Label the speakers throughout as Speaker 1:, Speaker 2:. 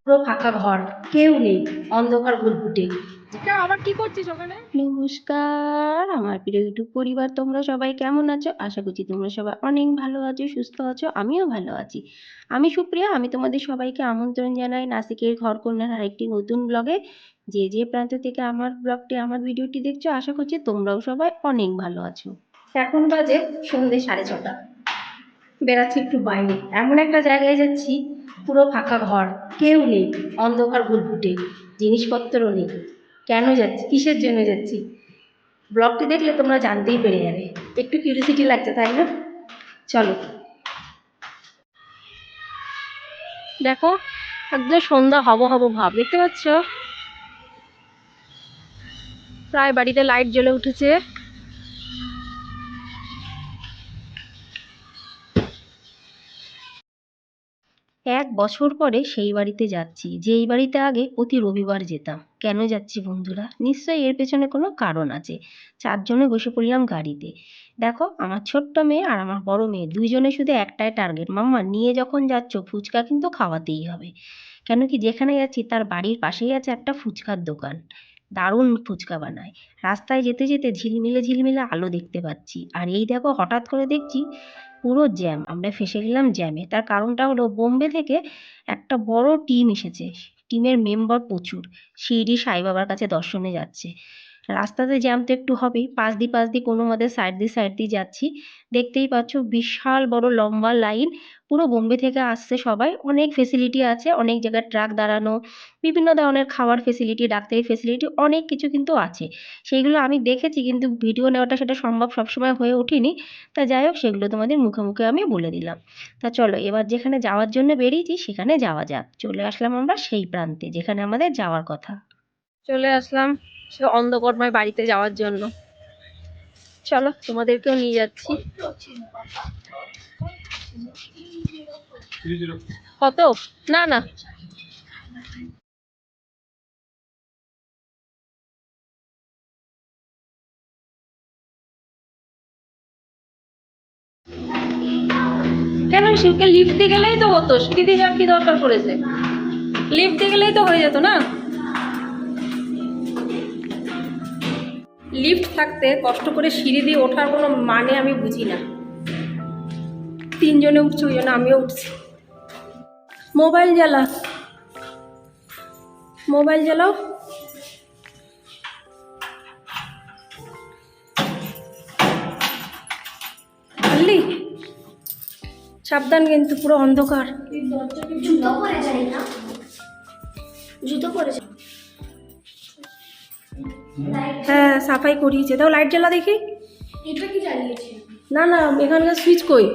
Speaker 1: পুরো ফাঁকা ঘর, কেউ নেই, অন্ধকার ঘুটঘুটে।
Speaker 2: আবার কি করছিস ওখানে?
Speaker 1: নমস্কার আমার প্রিয় ইউটিউব পরিবার, তোমরা সবাই কেমন আছো? আশা করছি তোমরা সবাই অনেক ভালো আছো, সুস্থ আছো। আমিও ভালো আছি। আমি সুপ্রিয়া, আমি তোমাদের সবাইকে আমন্ত্রণ জানাই নাসিকের ঘরকন্যার আরেকটি নতুন ব্লগে। যে যে প্রান্ত থেকে আমার ব্লগটি, আমার ভিডিওটি দেখছো, আশা করছি তোমরাও সবাই অনেক ভালো আছো। এখন বাজে সন্ধ্যে 6:30। বেড়াচ্ছি একটু বাইরে, এমন একটা জায়গায় যাচ্ছি পুরো ফাঁকা ঘর, কেউ নেই, অন্ধকার ঘুটঘুটে, জিনিসপত্রও নেই। কেন যাচ্ছি, কিসের জন্য যাচ্ছি, ব্লগটি দেখলে তোমরা জানতেই পেরে যাবে। একটু কিউরিসিটি লাগছে, তাই না? চলো। দেখো, একদম সন্ধ্যা হব হব ভাব, দেখতে পাচ্ছ? প্রায় বাড়িতে লাইট জ্বলে উঠেছে। এক বছর পরে সেই বাড়িতে যাচ্ছি, যেই বাড়িতে আগে প্রতি রবিবার যেতাম। কেন যাচ্ছি বন্ধুরা? নিশ্চয়ই এর পেছনে কোনো কারণ আছে। চারজনে বসে পড়লাম গাড়িতে। দেখো, আমার ছোট্ট মেয়ে আর আমার বড় মেয়ে দুইজনে শুধু একটাই টার্গেট, মাম্মা নিয়ে যখন যাচ্ছ ফুচকা কিন্তু খাওয়াতেই হবে। কেন কি, যেখানে যাচ্ছি তার বাড়ির পাশেই আছে একটা ফুচকার দোকান। দারুণ ফুচকা বানায়। রাস্তায় যেতে যেতে ঝিলমিলে ঝিলমিলে আলো দেখতে পাচ্ছি, আর এই দেখো হঠাৎ করে দেখছি পুরো জ্যাম। আমরা ফেসে গেলাম জ্যামে। তার কারণটা হলো বোম্বে থেকে একটা বড় টিম এসেছে। টিমের মেম্বার প্রচুর, শিরডি সাই বাবার কাছে দর্শনে যাচ্ছে। রাস্তাতে জ্যাম তো একটু হবেই, পাশ দিয়ে কোনো মতে সাইড দিয়ে যাচ্ছি। দেখতেই পাচ্ছ বিশাল বড় লম্বা লাইন। পুরো বোম্বে থেকে আসছে সবাই। অনেক ফেসিলিটি আছে, অনেক জায়গায় ট্রাক দাঁড়ানো, বিভিন্ন ধরনের খাওয়ার ফেসিলিটি, ডাক্তারি ফেসিলিটি, অনেক কিছু কিন্তু আছে। সেইগুলো আমি দেখেছি, কিন্তু ভিডিও নেওয়াটা সেটা সম্ভব সবসময় হয়ে ওঠেনি। তা যাই হোক, সেগুলো তোমাদের মুখে মুখে আমি বলে দিলাম। তা চলো, এবার যেখানে যাওয়ার জন্য বেরিয়েছি সেখানে যাওয়া যাক। চলে আসলাম আমরা সেই প্রান্তে যেখানে আমাদের যাওয়ার কথা। চলে আসলাম সে অন্ধকর্মায় বাড়িতে যাওয়ার জন্য। চলো, তোমাদেরকেও নিয়ে যাচ্ছি। কত? না না, কেন শিবকে লিফট দিয়ে গেলেই তো হতো, সিঁড়ি দিয়ে যাওয়ার কি দরকার পড়েছে? লিফট দিয়ে গেলেই তো হয়ে যেত না? লিফট থাকতে কষ্ট করে সিঁড়ি দিয়ে ওঠার কোনো মানে আমি বুঝি না। তিনজনে উঠছে, ওই জন্য আমিও উঠছি। মোবাইল জ্বালা, মোবাইল জ্বালাও। বুঝলি, সাবধান কিন্তু, পুরো অন্ধকার।
Speaker 3: জুতো পরে যাই না, জুতো পরে যাই।
Speaker 1: হ্যাঁ, সাফাই করিয়েছে। তাও লাইট জ্বালা দেখি।
Speaker 3: এটা কি জ্বালিয়েছে?
Speaker 1: না না, এখানকার সুইচ কই?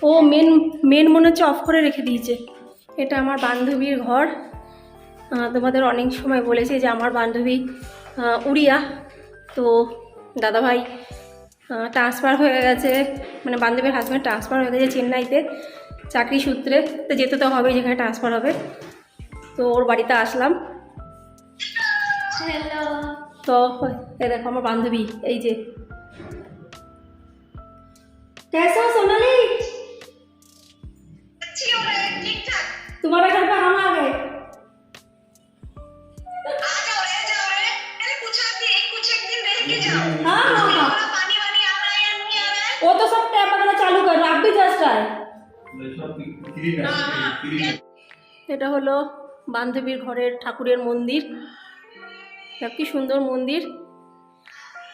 Speaker 1: ও মেন মেন মনে হচ্ছে অফ করে রেখে দিয়েছে। এটা আমার বান্ধবীর ঘর। তোমাদের অনেক সময় বলেছি যে আমার বান্ধবী উড়িয়া। তো দাদাভাই ট্রান্সফার হয়ে গেছে, মানে বান্ধবীর হাজব্যান্ড ট্রান্সফার হয়ে গেছে চেন্নাইতে চাকরি সূত্রে। তো যেতে তো হবে যেখানে ট্রান্সফার হবে। তো ওর বাড়িতে আসলাম।
Speaker 3: হ্যালো,
Speaker 1: তো এই দেখো আমার বান্ধবী, এই যে। कैसे हो सोनाली?
Speaker 4: अच्छी हो रहा है, ठीक ठाक।
Speaker 1: तुम्हारे घर पे हम आ गए।
Speaker 4: आ जाओ रे। मैंने पूछा कि कुछ एक दिन रह के जाओ।
Speaker 1: हाँ हाँ हाँ,
Speaker 4: थोड़ा पानी वानी आ रहा है या नहीं आ रहा है?
Speaker 1: वो तो सब टैप वगैरह चालू कर रहे, आप भी जस्ट आए। এটা হলো বান্ধবীর ঘরের ঠাকুরের মন্দির। কি সুন্দর মন্দির।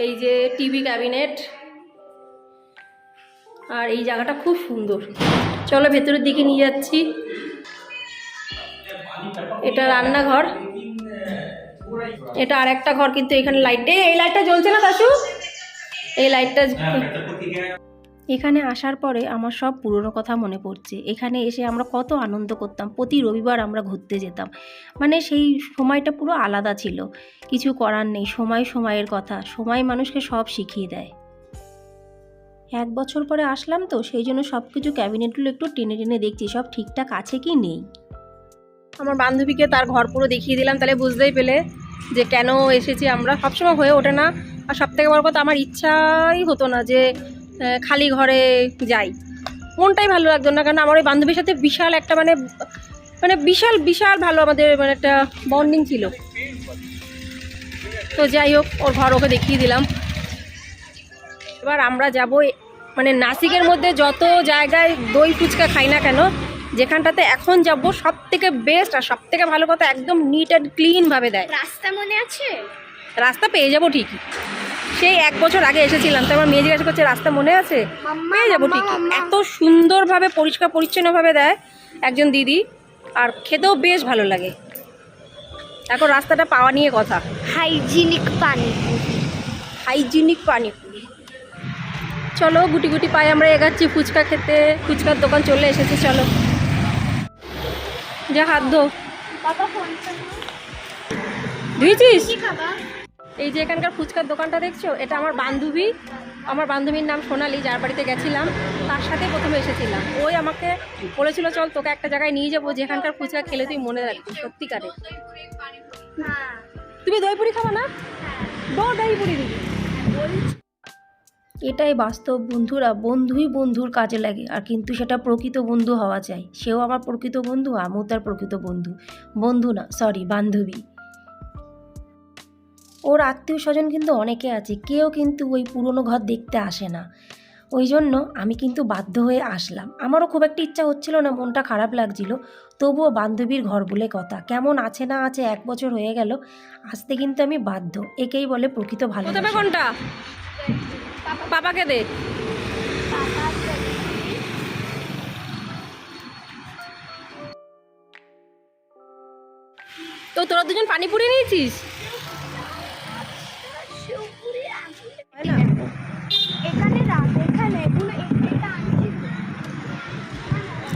Speaker 1: এই যে টিভি ক্যাবিনেট, আর এই জায়গাটা খুব সুন্দর। চলো ভেতরের দিকে নিয়ে যাচ্ছি। এটা রান্নাঘর, এটা আর একটা ঘর, কিন্তু এখানে লাইট, এই লাইটটা জ্বলছে না দাশু, এই লাইটটা। এখানে আসার পরে আমার সব পুরনো কথা মনে পড়ছে। এখানে এসে আমরা কত আনন্দ করতাম, প্রতি রবিবার আমরা ঘুরতে যেতাম। মানে সেই সময়টা পুরো আলাদা ছিল। কিছু করার নেই, সময়ের কথা, সময় মানুষকে সব শিখিয়ে দেয়। এক বছর পরে আসলাম তো, সেই জন্য সব কিছু ক্যাবিনেটগুলো একটু টেনে টেনে দেখছি সব ঠিকঠাক আছে কি নেই। আমার বান্ধবীকে তার ঘর পুরো দেখিয়ে দিলাম, তাহলে বুঝতেই পেলে যে কেন এসেছি আমরা। সবসময় হয়ে ওঠে না। আর সবথেকে বড় কথা, আমার ইচ্ছাই হতো না যে খালি ঘরে যাই। মনটাই ভালো লাগতো না, কারণ আমার ওই বান্ধবীর সাথে বিশাল একটা মানে মানে বিশাল বিশাল ভালো আমাদের মানে একটা বন্ডিং ছিল। তো যাই হোক, ওর ঘর ওকে দেখিয়ে দিলাম। এবার আমরা যাব মানে নাসিকের মধ্যে যত জায়গায় দই ফুচকা খাই না কেন, যেখানটাতে এখন যাব সব থেকে বেস্ট আর সব থেকে ভালো কথা, একদম নিট অ্যান্ড ক্লিনভাবে দেয়।
Speaker 3: রাস্তা মনে আছে?
Speaker 1: রাস্তা পেয়ে যাবো ঠিকই, সেই 1 বছর আগে এসেছিলাম, তো আমার মেয়ে জিজ্ঞাসা করছে রাস্তা মনে আছে, পেয়ে যাবো ঠিকই। এত সুন্দরভাবে পরিষ্কার পরিচ্ছন্নভাবে দেয় একজন দিদি, আর খেতেও বেশ ভালো লাগে। এখন রাস্তাটা পাওয়া নিয়ে কথা।
Speaker 3: হাইজিনিক পানি।
Speaker 1: হাইজিনিক পানিপুরি। চলো গুটি গুটি পায়ে আমরা এগাচ্ছি ফুচকা খেতে। ফুচকার দোকান চলে এসেছে, চলো যা হাত ধো।
Speaker 3: বাবা ফোন
Speaker 1: ধুয়েছিস?
Speaker 3: কি খাবা?
Speaker 1: এই যে এখানকার ফুচকার দোকানটা দেখছো, এটা আমার বান্ধবী, আমার বান্ধবীর নাম সোনালি, যার বাড়িতে গেছিলাম তার সাথে প্রথমে এসেছিলাম। ওই আমাকে বলেছিল চল তোকে একটা জায়গায় নিয়ে যাবো যেখানকার ফুচকা খেলে তুই মনে রাখবি। সত্যিকারে
Speaker 3: হ্যাঁ।
Speaker 1: তুমি দইপুরি খাবো না? দইপুরি দিবি। এটাই বাস্তব বন্ধুরা, বন্ধুই বন্ধুর কাজে লাগে, আর কিন্তু সেটা প্রকৃত বন্ধু হওয়া চাই। সেও আমার প্রকৃত বন্ধু, আমিও তার প্রকৃত বন্ধু। বন্ধু না, সরি বান্ধবী। ওর আত্মীয় স্বজন কিন্তু অনেকে আছে, কেউ কিন্তু ওই পুরনো ঘর দেখতে আসে না। ওই জন্য আমি কিন্তু বাধ্য হয়ে আসলাম। আমারও খুব একটা ইচ্ছা হচ্ছিল না, মনটা খারাপ লাগছিল, তবুও বান্ধবীর ঘর বলে কথা, কেমন আছে না আছে 1 বছর হয়ে গেল, আসতে কিন্তু আমি বাধ্য। একেই বলে প্রকৃত ভালোবাসা। কোনটা পাপাকে দে। তো তোরা দুজন পানিপুরি নিয়েছিস?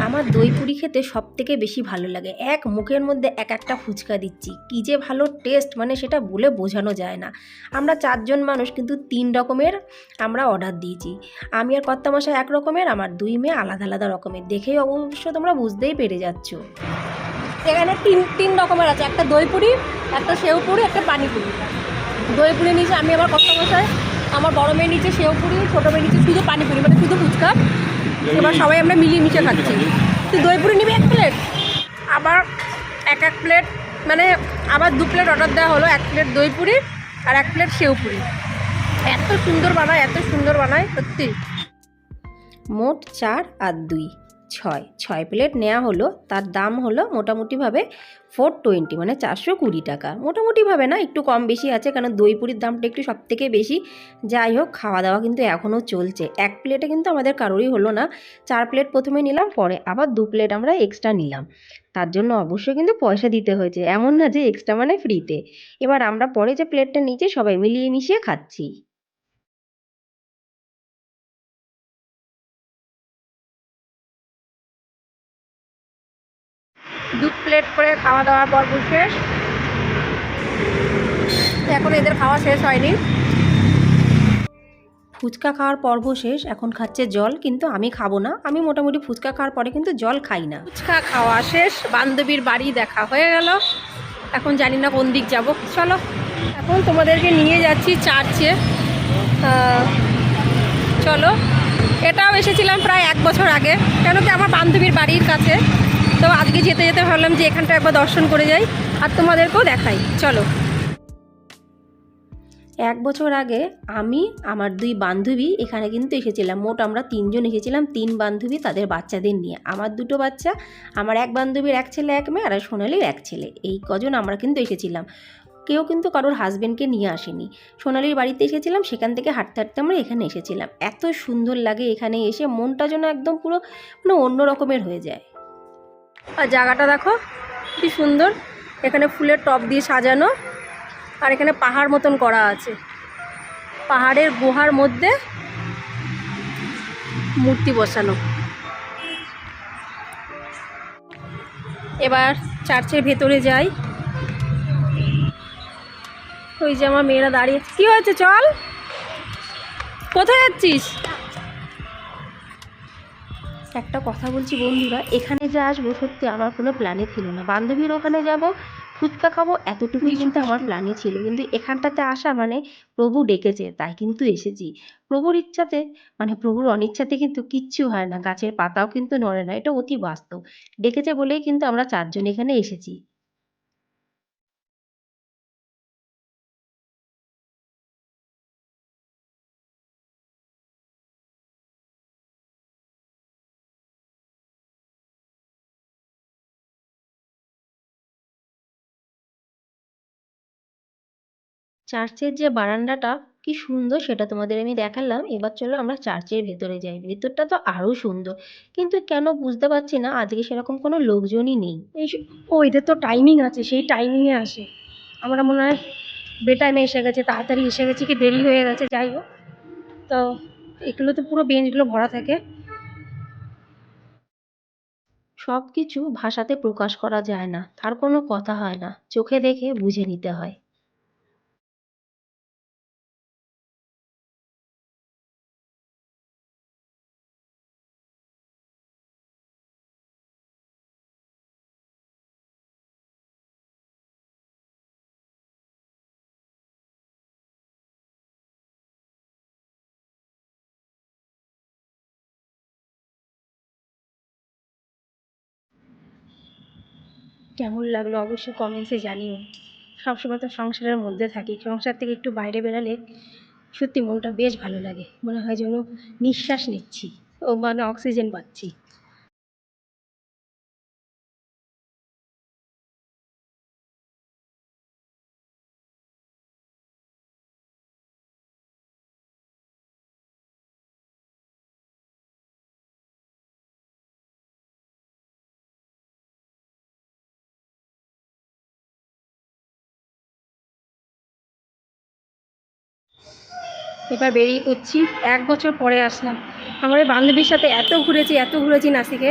Speaker 1: আমার দই পুরি খেতে সব থেকে বেশি ভালো লাগে। এক মুখের মধ্যে এক একটা ফুচকা দিচ্ছি, কী যে ভালো টেস্ট, মানে সেটা বলে বোঝানো যায় না। আমরা 4 জন মানুষ, কিন্তু 3 রকমের আমরা অর্ডার দিয়েছি। আমি আর কর্তামশাই 1 রকমের, আমার 2 মেয়ে আলাদা আলাদা রকমের। দেখেই অবশ্য তোমরা বুঝতেই পেরে যাচ্ছ। এখানে 3 রকমের আছে, একটা দই পুরি, একটা সেউ পুরি, একটা পানিপুরি। দই পুরি নিচে আমি, আমার কর্তামশাই, আমার বড় মেয়ে নিচে সেউ পুরি, ছোটো মেয়ে নিচে শুধু পানিপুরি, মানে শুধু ফুচকা। এবার সবাই আমরা মিলিয়ে মিশে খাচ্ছি। তুই দই পুরি নিবি 1 প্লেট, আবার 1 প্লেট, মানে আবার 2 প্লেট অর্ডার দেওয়া হলো। 1 প্লেট দই পুরি আর 1 প্লেট সেউ পুরি। এত সুন্দর বানায়, এত সুন্দর বানায় সত্যি। মোট 4 আর 2 6 প্লেট নেওয়া হলো। তার দাম হলো মোটামুটিভাবে 420, মানে 420 টাকা। মোটামুটিভাবে না, একটু কম বেশি আছে, কারণ দই পুরির দামটা একটু সব থেকে বেশি। যাই হোক, খাওয়া দাওয়া কিন্তু এখনও চলছে। 1 প্লেটে কিন্তু আমাদের কারোরই হলো না। 4 প্লেট প্রথমে নিলাম, পরে আবার 2 প্লেট আমরা এক্সট্রা নিলাম। তার জন্য অবশ্যই কিন্তু পয়সা দিতে হয়েছে, এমন না যে এক্সট্রা মানে ফ্রিতে। এবার আমরা পরে যে প্লেটটা নিয়েছি সবাই মিলিয়ে মিশিয়ে খাচ্ছি। দু প্লেট করে খাওয়া দাওয়ার পর্ব শেষ। এখন এদের খাওয়া শেষ হয়নি, ফুচকা খাওয়ার পর্ব শেষ। এখন খাচ্ছে জল, কিন্তু আমি খাবো না। আমি মোটামুটি ফুচকা খাওয়ার পরে কিন্তু জল খাই না। ফুচকা খাওয়া শেষ, বান্ধবীর বাড়ি দেখা হয়ে গেল। এখন জানি না কোন দিক যাব। চলো এখন তোমাদেরকে নিয়ে যাচ্ছি চার্চে। চলো, এটাও এসেছিলাম প্রায় 1 বছর আগে, কেন কি আমার বান্ধবীর বাড়ির কাছে। তো আজকে যেতে যেতে ভাবলাম যে এখানটা একবার দর্শন করে যাই আর তোমাদেরকেও দেখাই। চলো। 1 বছর আগে আমি, আমার 2 বান্ধবী এখানে কিন্তু এসেছিলাম। মোট আমরা 3 জন এসেছিলাম, 3 বান্ধবী তাদের বাচ্চাদের নিয়ে। আমার 2টো বাচ্চা, আমার 1 বান্ধবীর 1 ছেলে 1 মেয়ে, আর সোনালির 1 ছেলে। এই কজন আমরা কিন্তু এসেছিলাম। কেউ কিন্তু কারোর হাজব্যান্ডকে নিয়ে আসেনি। সোনালির বাড়িতে এসেছিলাম, সেখান থেকে হাঁটতে হাঁটতে আমরা এখানে এসেছিলাম। এত সুন্দর লাগে এখানে এসে, মনটা যেন একদম পুরো মানে অন্য রকমের হয়ে যায়। আর জায়গাটা দেখো কি সুন্দর, এখানে ফুলের টব দিয়ে সাজানো, আর এখানে পাহাড় মতন করা আছে। পাহাড়ের গুহার মধ্যে মূর্তি বসানো। এবার চার্চের ভেতরে যাই। ওই যে আমার মেয়েরা দাঁড়িয়ে। কি হয়েছে, চল। কোথায় যাচ্ছিস? একটা কথা বলছি বন্ধুরা, এখানে যে আসবো সত্যি আমার কোনো প্ল্যানে ছিল না। বান্ধবীর ওখানে যাব, ফুচকা খাবো এতটুকুই কিন্তু আমার প্ল্যানে ছিল, কিন্তু এখানটাতে আসা মানে প্রভু ডেকেছে তাই কিন্তু এসেছি। প্রভুর ইচ্ছাতে মানে প্রভুর অনিচ্ছাতে কিন্তু কিচ্ছু হয় না, গাছের পাতাও কিন্তু নড়ে না, এটা অতি বাস্তব। ডেকেছে বলেই কিন্তু আমরা 4 জন এখানে এসেছি। চার্চের যে বারান্দাটা কি সুন্দর সেটা তোমাদের আমি দেখালাম। এবার চলো আমরা চার্চের ভেতরে যাই। ভেতরটা তো আরো সুন্দর, কিন্তু কেন বুঝতে পারছি না আজকে সেরকম কোনো লোকজনই নেই।
Speaker 2: এই ও এদের তো টাইমিং আছে, সেই টাইমিংয়ে আসে। আমরা মনে হয় বেটাইমে এসে গেছে, তাড়াতাড়ি এসে গেছি কি দেরি হয়ে গেছে, যাই হোক। তো এগুলো তো পুরো বেঞ্চগুলো ভরা থাকে।
Speaker 1: সবকিছু ভাষাতে প্রকাশ করা যায় না, তার কোনো কথা হয় না, চোখে দেখে বুঝে নিতে হয়।
Speaker 2: কেমন লাগলো অবশ্যই কমেন্টসে জানিও। সবসময় তো সংসারের মধ্যে থাকি, সংসার থেকে একটু বাইরে বেরালে সত্যি মনটা বেশ ভালো লাগে, মনে হয় যেন নিঃশ্বাস নিচ্ছি, ও মানে অক্সিজেন পাচ্ছি। এবার বেরিয়ে পড়ছি, 1 বছর পরে আসলাম। আমার এই বান্ধবীর সাথে এত ঘুরেছি নাসিকে,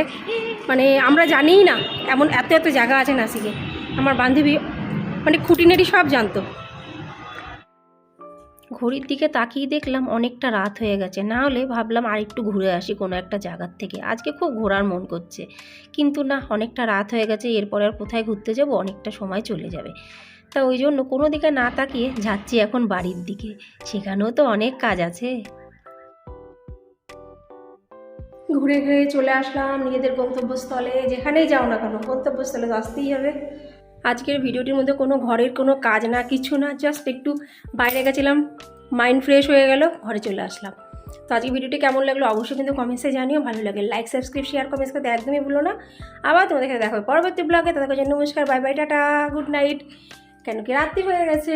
Speaker 2: মানে আমরা জানিই না এমন এত জায়গা আছে নাসিকে। আমার বান্ধবী মানে খুঁটিনাটি সব জানতো।
Speaker 1: ঘড়ির দিকে তাকিয়ে দেখলাম অনেকটা রাত হয়ে গেছে, না হলে ভাবলাম আর একটু ঘুরে আসি কোনো একটা জায়গার থেকে, আজকে খুব ঘোরার মন করছে। কিন্তু না, অনেকটা রাত হয়ে গেছে, এরপরে আর কোথায় ঘুরতে যাব, অনেকটা সময় চলে যাবে। তা ওই জন্য কোনো দিকে না তাকিয়ে যাচ্ছি এখন বাড়ির দিকে, সেখানেও তো অনেক কাজ আছে।
Speaker 2: ঘুরে ঘুরে চলে আসলাম নিজেদের গন্তব্যস্থলে। যেখানেই যাও না কেন গন্তব্যস্থলে তো আসতেই হবে। আজকের ভিডিওটির মধ্যে কোনো ঘরের কোনো কাজ না, কিছু না, জাস্ট একটু বাইরে গেছিলাম, মাইন্ড ফ্রেশ হয়ে গেল, ঘরে চলে আসলাম। তো আজকে ভিডিওটি কেমন লাগলো অবশ্যই কিন্তু কমেন্টসে জানিও। ভালো লাগে লাইক, সাবস্ক্রাইব, শেয়ার, কমেন্টস করতে একদমই ভুলো না। আবার তোমাদের সাথে দেখা হবে পরবর্তী ব্লগে। তাদের জন্য নমস্কার, bye bye, tata, good night, কেন কি রাত্রি হয়ে গেছে।